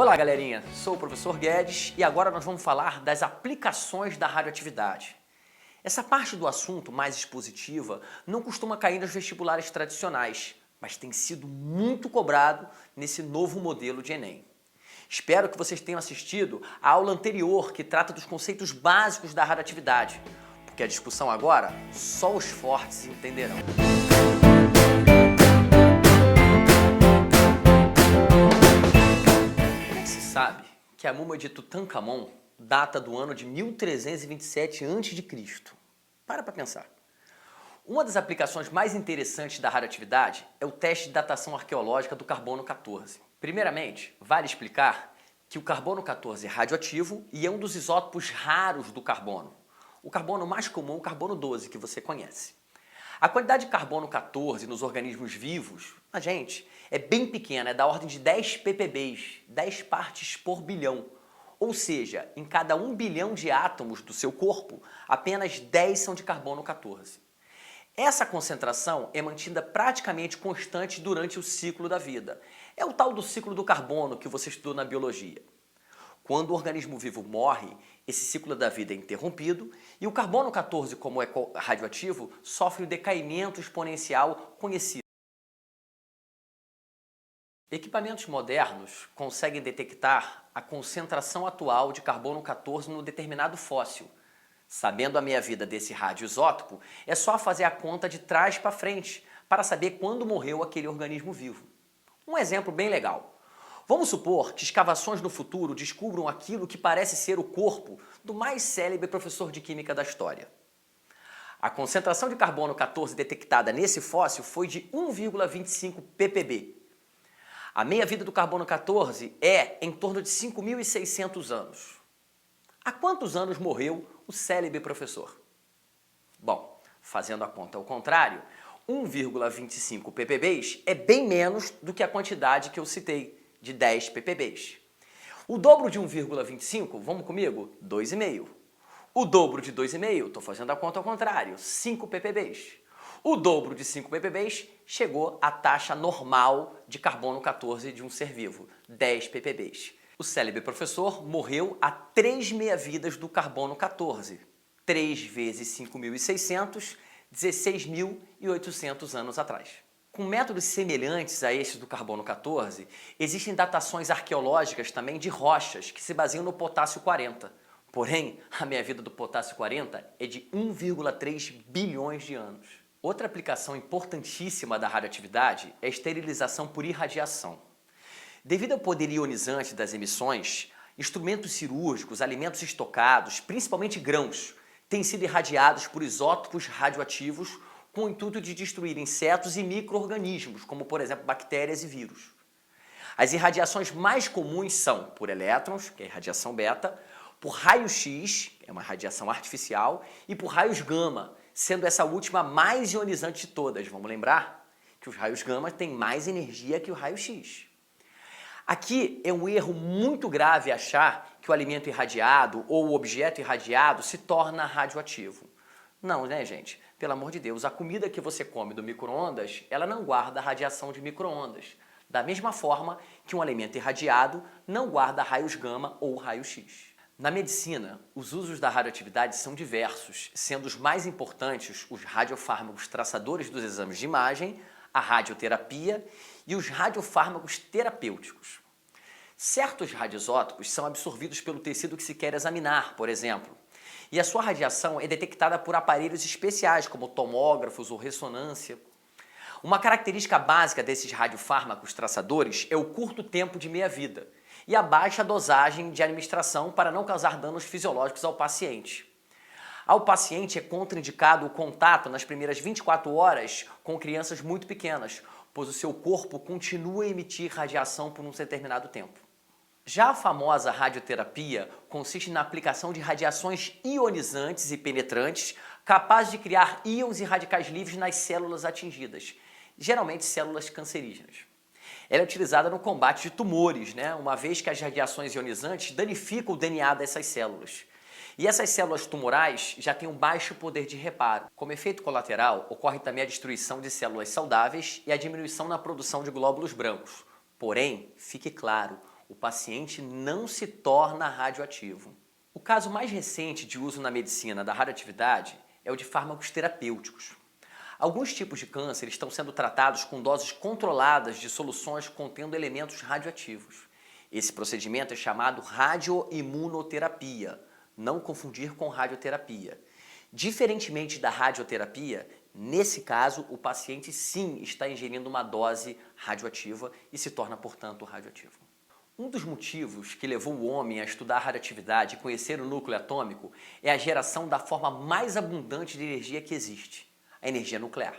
Olá, galerinha! Sou o professor Guedes e agora nós vamos falar das aplicações da radioatividade. Essa parte do assunto mais expositiva não costuma cair nos vestibulares tradicionais, mas tem sido muito cobrado nesse novo modelo de Enem. Espero que vocês tenham assistido à aula anterior que trata dos conceitos básicos da radioatividade, porque a discussão agora só os fortes entenderão. Sabe que a múmia de Tutankhamon data do ano de 1327 a.C. Para pensar. Uma das aplicações mais interessantes da radioatividade é o teste de datação arqueológica do carbono 14. Primeiramente, vale explicar que o carbono 14 é radioativo e é um dos isótopos raros do carbono. O carbono mais comum é o carbono 12, que você conhece. A quantidade de carbono 14 nos organismos vivos, na gente, é bem pequena, é da ordem de 10 ppbs, 10 partes por bilhão. Ou seja, em cada 1 bilhão de átomos do seu corpo, apenas 10 são de carbono 14. Essa concentração é mantida praticamente constante durante o ciclo da vida. É o tal do ciclo do carbono que você estudou na biologia. Quando o organismo vivo morre, esse ciclo da vida é interrompido e o carbono 14, como é radioativo, sofre o decaimento exponencial conhecido. Equipamentos modernos conseguem detectar a concentração atual de carbono 14 no determinado fóssil. Sabendo a meia-vida desse radioisótopo, é só fazer a conta de trás para frente para saber quando morreu aquele organismo vivo. Um exemplo bem legal. Vamos supor que escavações no futuro descubram aquilo que parece ser o corpo do mais célebre professor de química da história. A concentração de carbono 14 detectada nesse fóssil foi de 1,25 ppb. A meia-vida do carbono 14 é em torno de 5.600 anos. Há quantos anos morreu o célebre professor? Bom, fazendo a conta ao contrário, 1,25 ppbs é bem menos do que a quantidade que eu citei, de 10 ppbs. O dobro de 1,25, vamos comigo? 2,5. O dobro de 2,5, estou fazendo a conta ao contrário, 5 ppbs. O dobro de 5 ppbs chegou à taxa normal de carbono 14 de um ser vivo, 10 ppbs. O célebre professor morreu a 3 meia-vidas do carbono 14. 3 vezes 5.600, 16.800 anos atrás. Com métodos semelhantes a estes do carbono 14, existem datações arqueológicas também de rochas que se baseiam no potássio 40. Porém, a meia-vida do potássio 40 é de 1,3 bilhões de anos. Outra aplicação importantíssima da radioatividade é a esterilização por irradiação. Devido ao poder ionizante das emissões, instrumentos cirúrgicos, alimentos estocados, principalmente grãos, têm sido irradiados por isótopos radioativos com o intuito de destruir insetos e micro-organismos, como por exemplo bactérias e vírus. As irradiações mais comuns são por elétrons, que é a radiação beta, por raio-x, que é uma radiação artificial, e por raios gama, sendo essa última a mais ionizante de todas. Vamos lembrar que os raios gama têm mais energia que o raio-x. Aqui é um erro muito grave achar que o alimento irradiado ou o objeto irradiado se torna radioativo. Não, né, gente? Pelo amor de Deus, a comida que você come do micro-ondas, ela não guarda radiação de micro-ondas. Da mesma forma que um alimento irradiado não guarda raios gama ou raio-x. Na medicina, os usos da radioatividade são diversos, sendo os mais importantes os radiofármacos traçadores dos exames de imagem, a radioterapia e os radiofármacos terapêuticos. Certos radioisótopos são absorvidos pelo tecido que se quer examinar, por exemplo, e a sua radiação é detectada por aparelhos especiais, como tomógrafos ou ressonância. Uma característica básica desses radiofármacos traçadores é o curto tempo de meia-vida e a baixa dosagem de administração para não causar danos fisiológicos ao paciente. Ao paciente é contraindicado o contato nas primeiras 24 horas com crianças muito pequenas, pois o seu corpo continua a emitir radiação por um determinado tempo. Já a famosa radioterapia consiste na aplicação de radiações ionizantes e penetrantes capazes de criar íons e radicais livres nas células atingidas, geralmente células cancerígenas. Ela é utilizada no combate de tumores, uma vez que as radiações ionizantes danificam o DNA dessas células. E essas células tumorais já têm um baixo poder de reparo. Como efeito colateral, ocorre também a destruição de células saudáveis e a diminuição na produção de glóbulos brancos. Porém, fique claro, O paciente não se torna radioativo. O caso mais recente de uso na medicina da radioatividade é o de fármacos terapêuticos. Alguns tipos de câncer estão sendo tratados com doses controladas de soluções contendo elementos radioativos. Esse procedimento é chamado radioimunoterapia, não confundir com radioterapia. Diferentemente da radioterapia, nesse caso o paciente sim está ingerindo uma dose radioativa e se torna, portanto, radioativo. Um dos motivos que levou o homem a estudar a radioatividade e conhecer o núcleo atômico é a geração da forma mais abundante de energia que existe, a energia nuclear.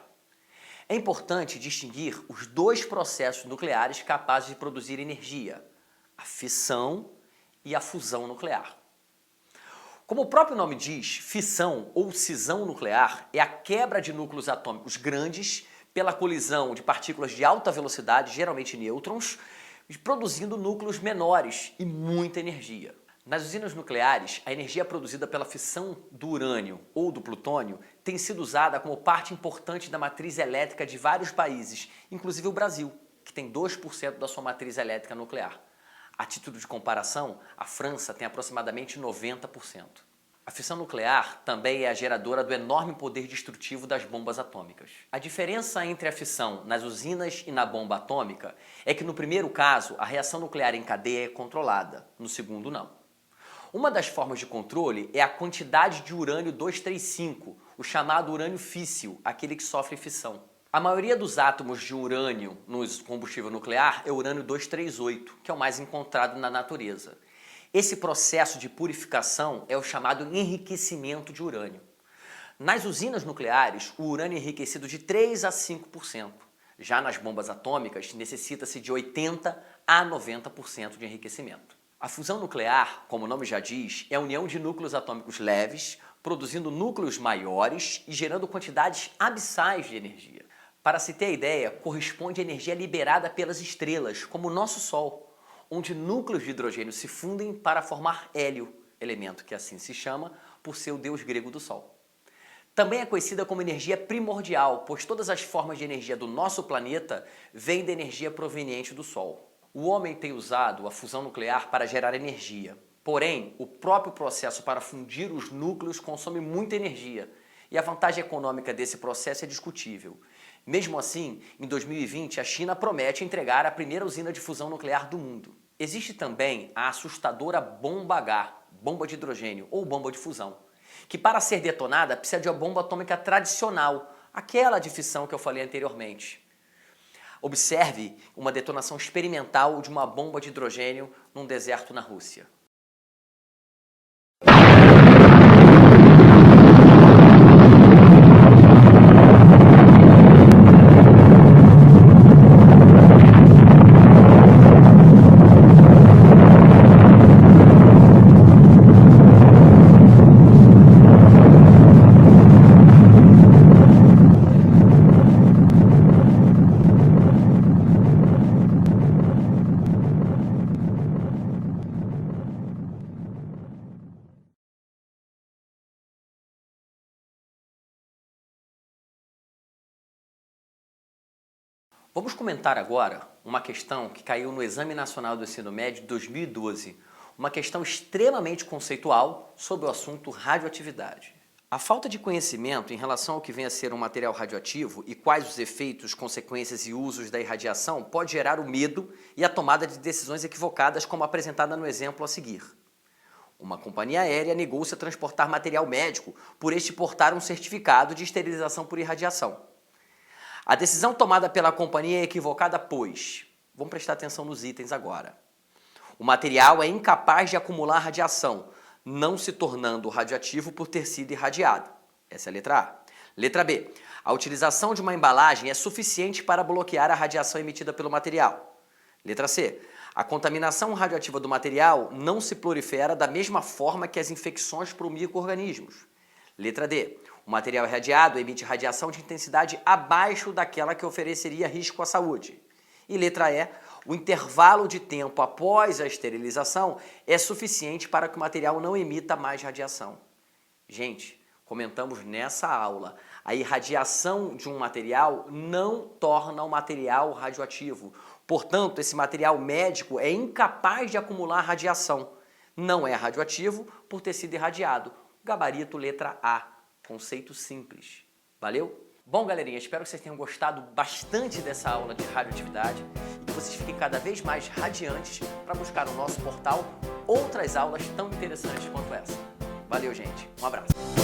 É importante distinguir os dois processos nucleares capazes de produzir energia, a fissão e a fusão nuclear. Como o próprio nome diz, fissão ou cisão nuclear é a quebra de núcleos atômicos grandes pela colisão de partículas de alta velocidade, geralmente nêutrons, produzindo núcleos menores e muita energia. Nas usinas nucleares, a energia produzida pela fissão do urânio ou do plutônio tem sido usada como parte importante da matriz elétrica de vários países, inclusive o Brasil, que tem 2% da sua matriz elétrica nuclear. A título de comparação, a França tem aproximadamente 90%. A fissão nuclear também é a geradora do enorme poder destrutivo das bombas atômicas. A diferença entre a fissão nas usinas e na bomba atômica é que no primeiro caso a reação nuclear em cadeia é controlada, no segundo não. Uma das formas de controle é a quantidade de urânio 235, o chamado urânio físsil, aquele que sofre fissão. A maioria dos átomos de urânio no combustível nuclear é urânio 238, que é o mais encontrado na natureza. Esse processo de purificação é o chamado enriquecimento de urânio. Nas usinas nucleares, o urânio é enriquecido de 3 a 5%. Já nas bombas atômicas, necessita-se de 80 a 90% de enriquecimento. A fusão nuclear, como o nome já diz, é a união de núcleos atômicos leves, produzindo núcleos maiores e gerando quantidades abissais de energia. Para se ter ideia, corresponde à energia liberada pelas estrelas, como o nosso Sol, onde núcleos de hidrogênio se fundem para formar hélio, elemento que assim se chama por ser o deus grego do Sol. Também é conhecida como energia primordial, pois todas as formas de energia do nosso planeta vêm da energia proveniente do Sol. O homem tem usado a fusão nuclear para gerar energia. Porém, o próprio processo para fundir os núcleos consome muita energia e a vantagem econômica desse processo é discutível. Mesmo assim, em 2020, a China promete entregar a primeira usina de fusão nuclear do mundo. Existe também a assustadora bomba H, bomba de hidrogênio ou bomba de fusão, que para ser detonada precisa de uma bomba atômica tradicional, aquela de fissão que eu falei anteriormente. Observe uma detonação experimental de uma bomba de hidrogênio num deserto na Rússia. Vamos comentar agora uma questão que caiu no Exame Nacional do Ensino Médio de 2012, uma questão extremamente conceitual sobre o assunto radioatividade. A falta de conhecimento em relação ao que vem a ser um material radioativo e quais os efeitos, consequências e usos da irradiação pode gerar o medo e a tomada de decisões equivocadas, como apresentada no exemplo a seguir. Uma companhia aérea negou-se a transportar material médico por este portar um certificado de esterilização por irradiação. A decisão tomada pela companhia é equivocada, pois, vamos prestar atenção nos itens agora. O material é incapaz de acumular radiação, não se tornando radioativo por ter sido irradiado. Essa é a letra A. Letra B. A utilização de uma embalagem é suficiente para bloquear a radiação emitida pelo material. Letra C. A contaminação radioativa do material não se prolifera da mesma forma que as infecções por micro-organismos. Letra D. O material irradiado emite radiação de intensidade abaixo daquela que ofereceria risco à saúde. E letra E. O intervalo de tempo após a esterilização é suficiente para que o material não emita mais radiação. Gente, comentamos nessa aula, A irradiação de um material não torna o material radioativo. Portanto, esse material médico é incapaz de acumular radiação. Não é radioativo por ter sido irradiado. Gabarito letra A. Conceito simples. Valeu? Bom, galerinha, espero que vocês tenham gostado bastante dessa aula de radioatividade e que vocês fiquem cada vez mais radiantes para buscar no nosso portal outras aulas tão interessantes quanto essa. Valeu, gente. Um abraço.